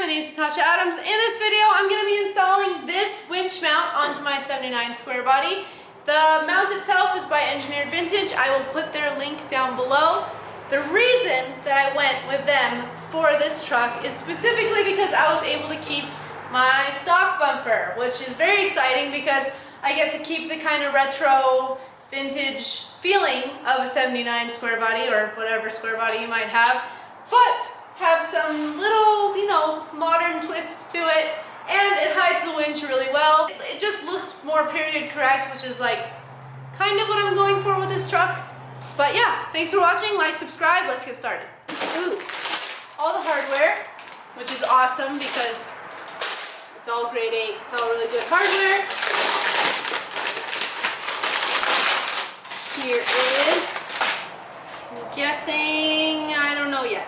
name's Natasha Adams. In this video, I'm going to be installing this winch mount onto my 79 Squarebody. The mount itself is by Engineered Vintage. I will put their link down below. The reason that I went with them for this truck is specifically because I was able to keep my stock bumper, which is very exciting because I get to keep the kind of retro vintage feeling of a 79 Squarebody or whatever Squarebody you might have, but have some little, modern twists to it, and it hides the winch really well. It just looks more period correct, which is like kind of what I'm going for with this truck. But yeah, thanks for watching, like, subscribe, let's get started. Ooh, all the hardware, which is awesome because it's all grade 8, it's all really good hardware. Here is, I'm guessing, I don't know yet,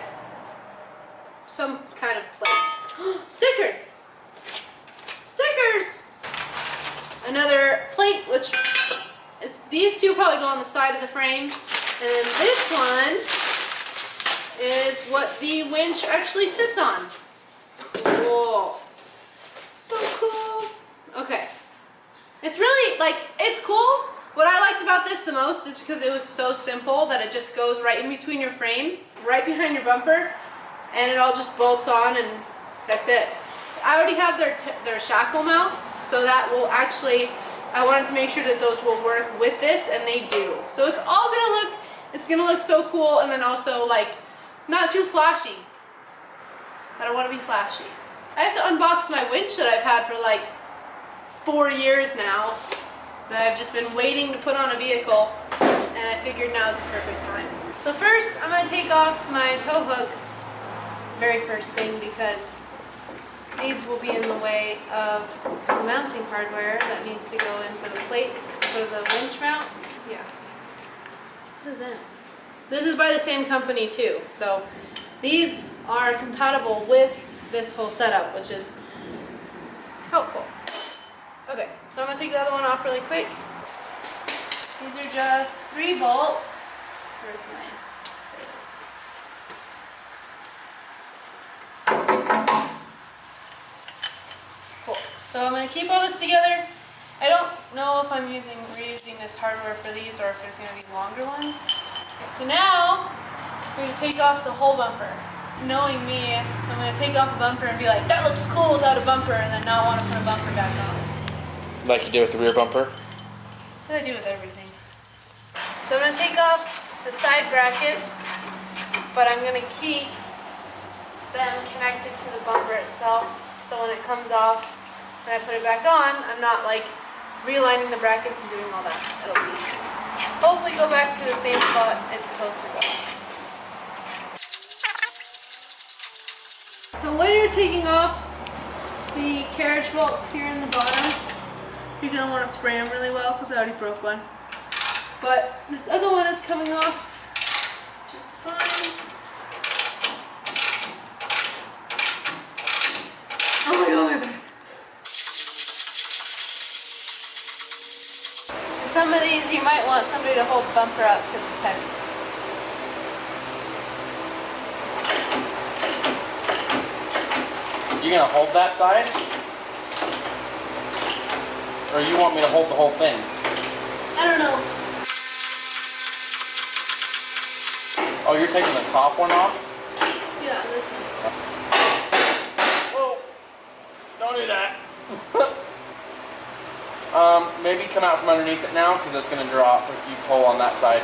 some kind of plate. Stickers! Stickers! Another plate, which is, these two probably go on the side of the frame. And then this one is what the winch actually sits on. Cool. So cool. Okay. It's really, it's cool. What I liked about this the most is because it was so simple that it just goes right in between your frame, right behind your bumper, and it all just bolts on and that's it. I already have their shackle mounts, so that will actually, I wanted to make sure that those will work with this, and they do. So it's all gonna look, it's gonna look so cool, and then also not too flashy. I don't want to be flashy. I have to unbox my winch that I've had for 4 years now, that I've just been waiting to put on a vehicle, and I figured now is the perfect time. So first, I'm gonna take off my tow hooks, very first thing, because these will be in the way of the mounting hardware that needs to go in for the plates for the winch mount. Yeah. This is them. This is by the same company too, so these are compatible with this whole setup, which is helpful. Okay, so I'm going to take the other one off really quick. These are just 3 bolts. Where's my... There it is. Cool. So I'm going to keep all this together. I don't know if I'm reusing this hardware for these or if there's going to be longer ones. Okay, so now we have to take off the whole bumper. Knowing me, I'm going to take off a bumper and be like, that looks cool without a bumper, and then not want to put a bumper back on. Like you did with the rear bumper? That's what I do with everything. So I'm going to take off the side brackets, but I'm going to keep them connected to the bumper itself, so when it comes off and I put it back on, I'm not realigning the brackets and doing all that. It'll be hopefully go back to the same spot it's supposed to go. So when you're taking off the carriage bolts here in the bottom, you're going to want to spray them really well because I already broke one. But this other one is coming off just fine. Oh my god, my back. For some of these, you might want somebody to hold the bumper up because it's heavy. You gonna hold that side? Or you want me to hold the whole thing? I don't know. Oh, you're taking the top one off? Yeah, this one. Whoa! Don't do that. Maybe come out from underneath it now, because it's gonna drop if you pull on that side.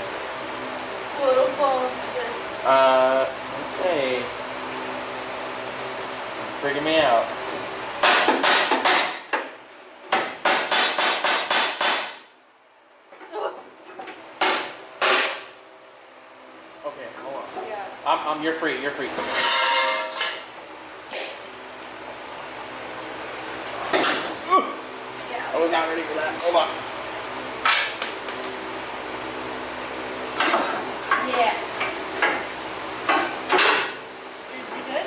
Well, it'll fall into this. Okay. Freaking me out. Okay, hold on. Yeah. You're free, you're free. Yeah. I was not ready for that. Hold on. Yeah. Seriously good?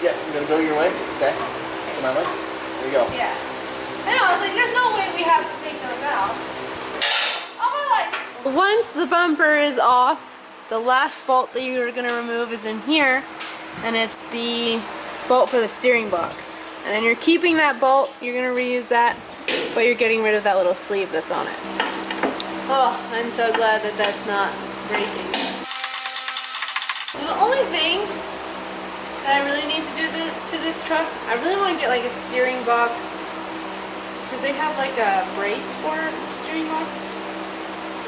Yeah, you're gonna go your way? Okay. Come my way. There you go. Yeah. I know, I was like, there's no way we have to take those out. Oh my lights! Once the bumper is off, the last bolt that you're going to remove is in here, and it's the bolt for the steering box. And then you're keeping that bolt, you're gonna reuse that, but you're getting rid of that little sleeve that's on it. Oh, I'm so glad that that's not breaking. So the only thing that I really need to do to this truck, I really want to get like a steering box, because they have like a brace for the steering box,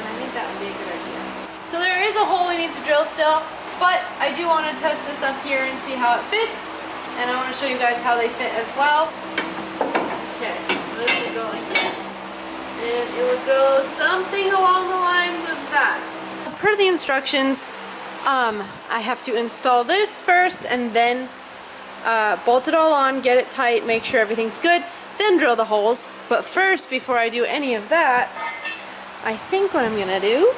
and I think that would be a good idea. So there is a hole we need to drill still, but I do want to test this up here and see how it fits, and I want to show you guys how they fit as well. Okay, this would go like this, and it would go something along the lines of that. Per the instructions, I have to install this first and then bolt it all on, get it tight, make sure everything's good, then drill the holes. But first, before I do any of that, I think what I'm gonna do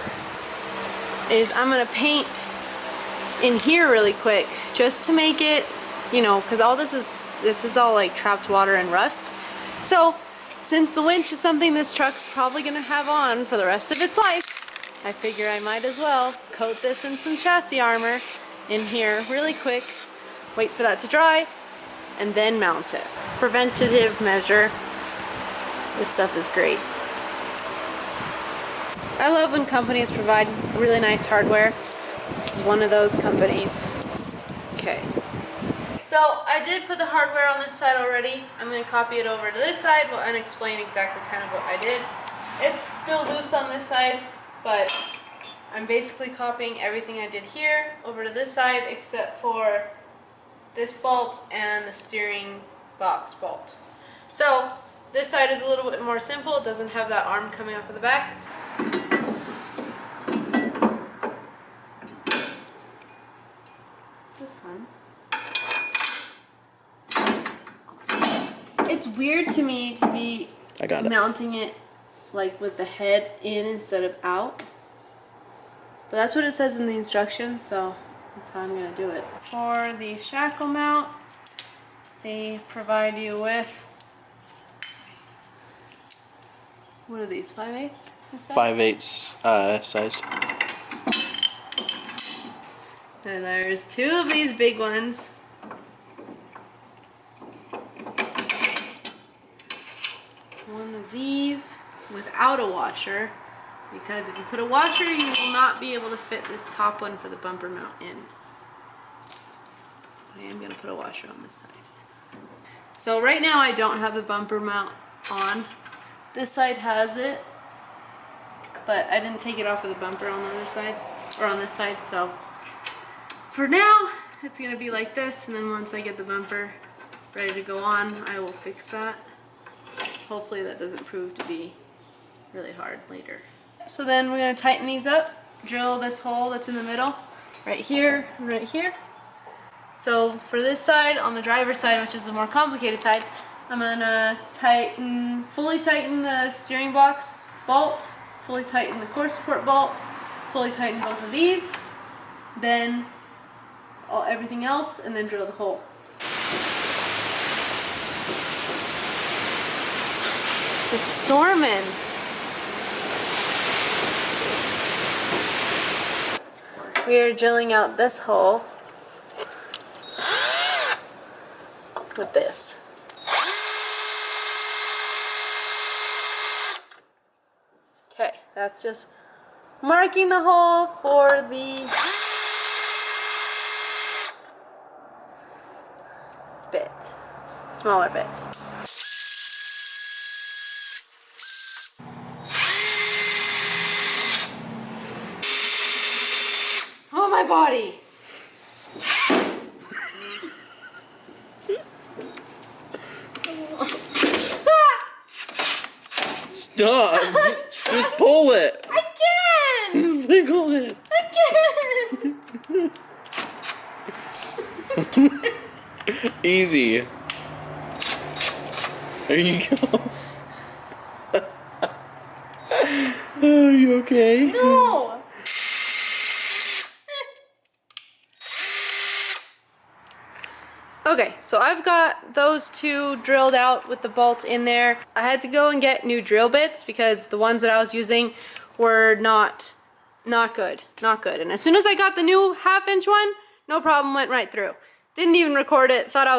is I'm gonna paint in here really quick, just to make it, you know, because all this is all like trapped water and rust. So since the winch is something this truck's probably gonna have on for the rest of its life, I figure I might as well coat this in some chassis armor in here really quick, wait for that to dry, and then mount it. Preventative measure. This stuff is great. I love when companies provide really nice hardware. This is one of those companies. Okay. So I did put the hardware on this side already. I'm going to copy it over to this side and explain exactly kind of what I did. It's still loose on this side, but I'm basically copying everything I did here over to this side except for this bolt and the steering box bolt. So this side is a little bit more simple. It doesn't have that arm coming off of the back. This one. It's weird to me to be mounting it like with the head in instead of out. But that's what it says in the instructions, so that's how I'm going to do it. For the shackle mount, they provide you with, what are these, 5/8? 5/8 sized. And there's two of these big ones. One of these without a washer, because if you put a washer, you will not be able to fit this top one for the bumper mount in. I am going to put a washer on this side. So right now I don't have the bumper mount on. This side has it, but I didn't take it off of the bumper on the other side, or on this side, so for now it's going to be like this, and then once I get the bumper ready to go on, I will fix that. Hopefully that doesn't prove to be really hard later. So then we're going to tighten these up, drill this hole that's in the middle, right here and right here. So for this side, on the driver's side, which is the more complicated side, I'm going to fully tighten the steering box bolt, fully tighten the core support bolt, fully tighten both of these, then everything else, and then drill the hole. It's storming. We are drilling out this hole with this. Okay, that's just marking the hole for the bit, smaller bit. Oh, my body! Stop! Just pull it! I can't! Just wiggle it! I can't! Easy. There you go. Oh, are you okay? No! Okay, so I've got those two drilled out with the bolt in there. I had to go and get new drill bits because the ones that I was using were not good. And as soon as I got the new 1/2 inch one, no problem, went right through. Didn't even record it. I thought I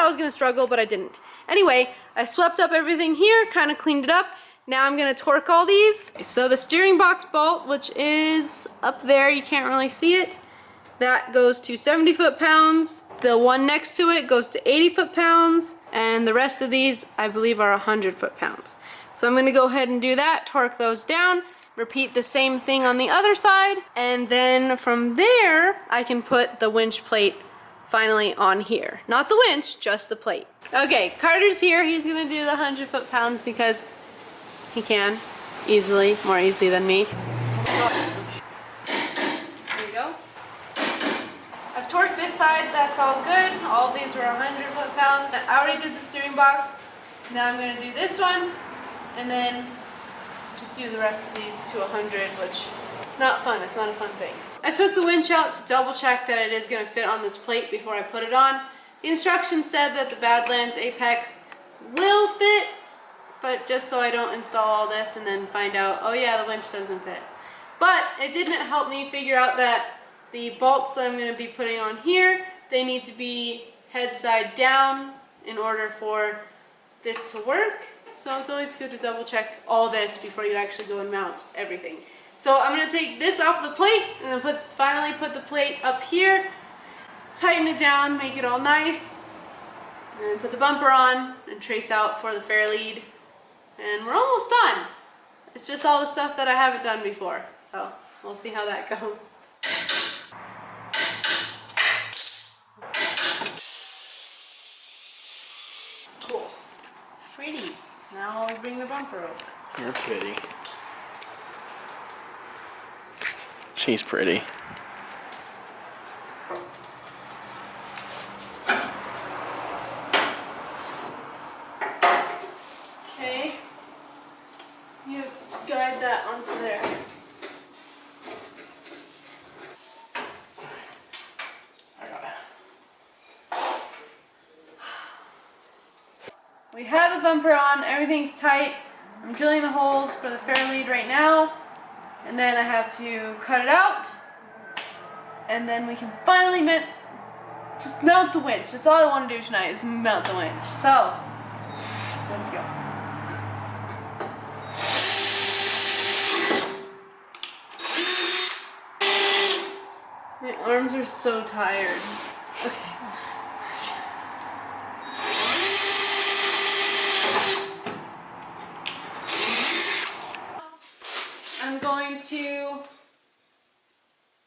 was gonna struggle, but I didn't. Anyway, I swept up everything here, kind of cleaned it up. Now I'm gonna torque all these. So the steering box bolt, which is up there, you can't really see it, that goes to 70 foot-pounds. The one next to it goes to 80 foot-pounds, and the rest of these, I believe, are 100 foot-pounds. So I'm gonna go ahead and do that, torque those down, repeat the same thing on the other side, and then from there, I can put the winch plate finally on here. Not the winch, just the plate. Okay, Carter's here. He's gonna do the 100 foot-pounds because he can easily, more easily than me. There you go. I've torqued this side, that's all good. All of these were 100 foot-pounds. I already did the steering box. Now I'm gonna do this one, and then just do the rest of these to 100, which it's not fun, it's not a fun thing. I took the winch out to double check that it is gonna fit on this plate before I put it on. The instructions said that the Badlands Apex will fit, but just so I don't install all this and then find out, oh yeah, the winch doesn't fit. But it didn't help me figure out that the bolts that I'm gonna be putting on here, they need to be head side down in order for this to work. So it's always good to double check all this before you actually go and mount everything. So I'm gonna take this off the plate and then finally put the plate up here, tighten it down, make it all nice, and then put the bumper on and trace out for the fairlead. And we're almost done. It's just all the stuff that I haven't done before. So we'll see how that goes. Cool. Pretty. Now we bring the bumper over. You're pretty. She's pretty. Okay. You guide that onto there. I got it. We have the bumper on, everything's tight. I'm drilling the holes for the fairlead right now, and then I have to cut it out, and then we can finally just mount the winch. That's all I want to do tonight is mount the winch. So, let's go. My arms are so tired. Okay. I'm going to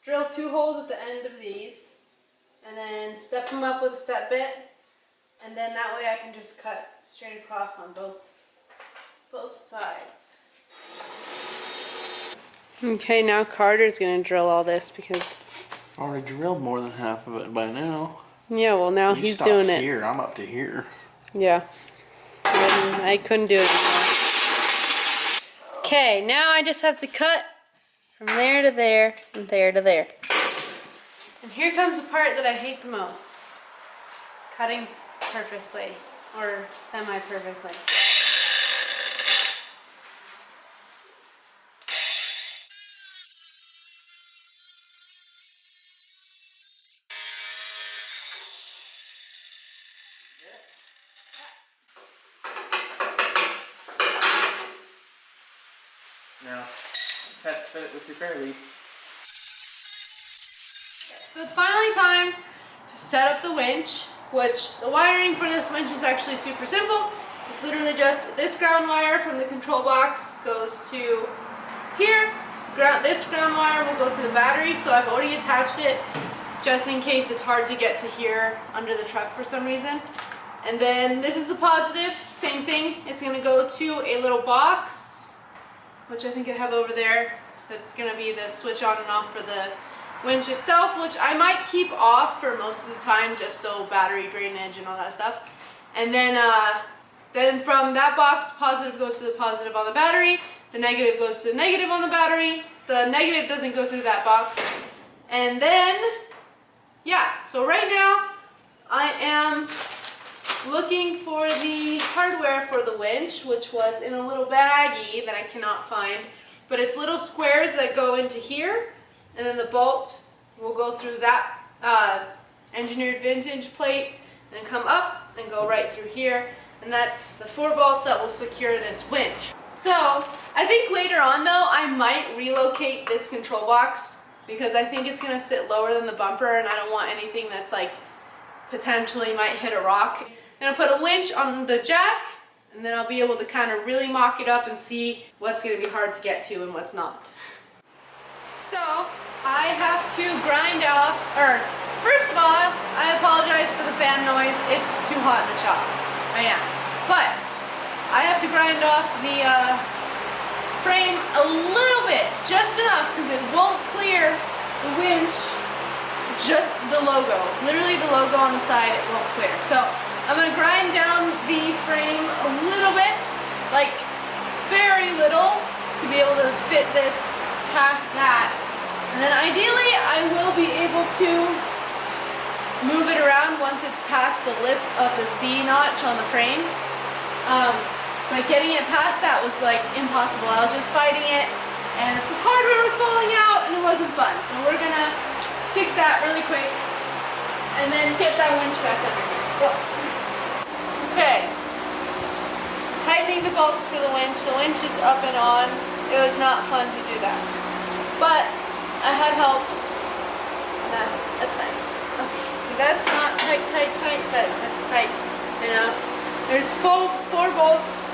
drill 2 holes at the end of these and then step them up with a step bit, and then that way I can just cut straight across on both sides. Okay, now Carter's gonna drill all this because I already drilled more than half of it by now. yeah, well now You he's stopped doing it. here. I'm up to here. Yeah. I couldn't do it anymore. Okay, now I just have to cut from there to there and there to there. And here comes the part that I hate the most. Cutting perfectly, or semi-perfectly. Now, test fit it with your fairlead. So it's finally time to set up the winch, which the wiring for this winch is actually super simple. It's literally just this ground wire from the control box goes to here. This ground wire will go to the battery, so I've already attached it just in case it's hard to get to here under the truck for some reason. And then this is the positive, same thing. It's gonna go to a little box, which I think I have over there. That's gonna be the switch on and off for the winch itself, which I might keep off for most of the time just so battery drainage and all that stuff. And then from that box, positive goes to the positive on the battery, the negative goes to the negative on the battery, the negative doesn't go through that box. And then, yeah, so right now I am looking for the hardware for the winch, which was in a little baggie that I cannot find, but it's little squares that go into here, and then the bolt will go through that engineered vintage plate and come up and go right through here. And that's the 4 bolts that will secure this winch. So I think later on though, I might relocate this control box because I think it's gonna sit lower than the bumper and I don't want anything that's like potentially might hit a rock. I'm gonna put a winch on the jack and then I'll be able to kind of really mock it up and see what's gonna be hard to get to and what's not. So I have to grind off, or first of all, I apologize for the fan noise. It's too hot in the shop right now. But I have to grind off the frame a little bit, just enough, because it won't clear the winch, just the logo. Literally the logo on the side, it won't clear. So I'm going to grind down the frame a little bit, like very little, to be able to fit this past that. And then ideally I will be able to move it around once it's past the lip of the C notch on the frame. But getting it past that was like impossible. I was just fighting it and the hardware was falling out and it wasn't fun. So we're gonna fix that really quick and then get that winch back under here. So, okay. Tightening the bolts for the winch. The winch is up and on. It was not fun to do that. But I had help. That's nice. Okay, so that's not tight, but that's tight enough. There's four bolts,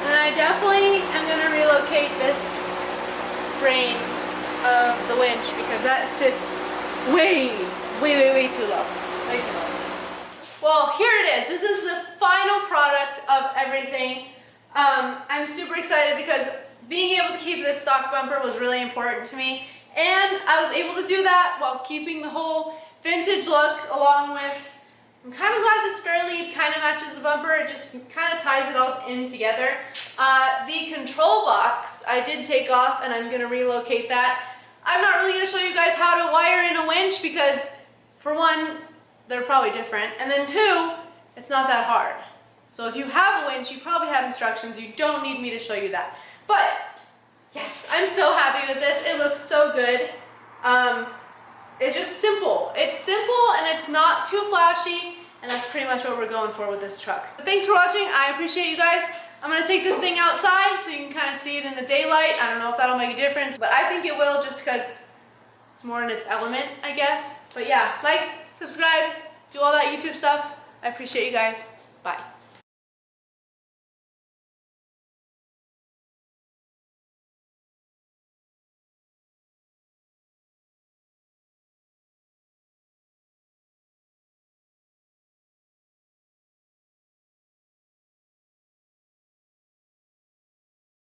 and I definitely am going to relocate this frame of the winch because that sits way too low. Way too low. Well, here it is. This is the final product of everything. I'm super excited because being able to keep this stock bumper was really important to me. And I was able to do that while keeping the whole vintage look along with, I'm kind of glad this fairlead kind of matches the bumper. It just kind of ties it all in together. The control box I did take off and I'm going to relocate that. I'm not really going to show you guys how to wire in a winch because for one, they're probably different. And then two, it's not that hard. So if you have a winch, you probably have instructions. You don't need me to show you that. But yes, I'm so happy with this. It looks so good. It's just simple. It's simple and it's not too flashy, and that's pretty much what we're going for with this truck. But thanks for watching. I appreciate you guys. I'm gonna take this thing outside so you can kind of see it in the daylight. I don't know if that'll make a difference, but I think it will just because it's more in its element, I guess. But yeah, like, subscribe, do all that YouTube stuff. I appreciate you guys. Bye.